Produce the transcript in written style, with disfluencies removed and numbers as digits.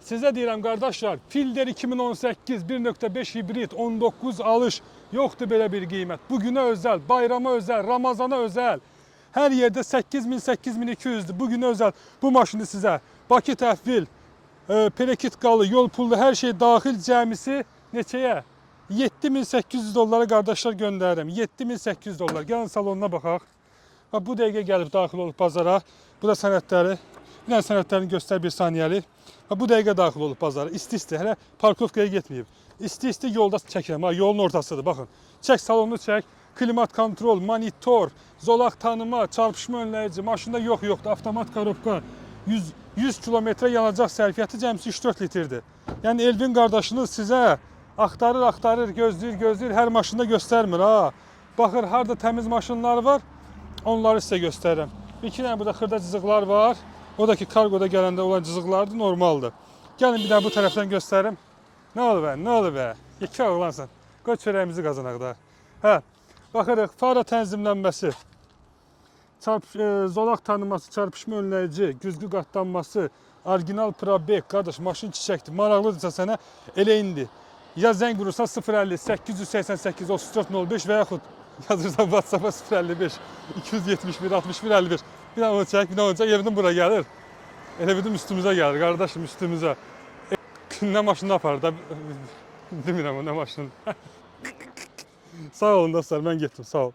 Size deyirəm qardaşlar, Fielder 2018 1.5 hibrid 19 alış yoxdur belə bir qiymət. Bugünə özəl, bayrama özəl, Ramazana özəl. Hər yerdə 8000-8200'dür. Bugünə özəl bu maşını sizə Bakı təhvil, pelekitkalı, yol pullu hər şey daxil cəmisi neçəyə? 7800 dollara qardaşlar göndərirəm. 7800 dollar. Gəlin salonuna baxaq. Bu dəqiqə gəlib daxil olub bazara. Bu da sənədləri. Bir dənə sənədlərini göstər bir saniyəlik. Bu dəqiqə daxil olub bazara. İsti-isti. Hələ parkovkaya getməyib. İsti-isti yolda çəkirəm. Yolun ortasıdır. Baxın. Çək salonunu çək. Klimat kontrol, monitor, zolaq tanıma, çarpışma önləyici. Maşında yoxdur. Avtomat korobka. 100 kilometrə yanacaq sərfiyyatı cəmsi 3-4 litrdir. Yəni Elvin qardaşınız sizə axtarır, gözləyir. Hər maşında göstərmir. Baxır, harada təmiz maşınlar var, onları sizə göstərirəm. İki dənə burada xırda cızıqlar var. O da ki, kargoda gələndə olan cızıqlardır, normaldır. Gəlin bir dənə bu tərəfdən göstərim. Nə oldu bə? İki oğlansan. Qoy çörəyimizi qazanaq da. Baxırıq, fara tənzimlənməsi, zolaq tanıması, çarpışma önləyici, güzgü qatlanması, orijinal probek, qardaş, maşın çiçəkdir. Maraqlıdırsa sənə elə indi. Ya zəng vurursan 050 888 3405 və yaxud yazırsan WhatsApp-a 055 271 61 51. Bir dənə onu çək, evdən bura gəlir. Elə bizim üstümüzə gəlir, qardaşım, üstümüzə. Nə maşını apar da, demirəm o nə maşını. Sağ olun dostlar, mən getdim, sağ ol.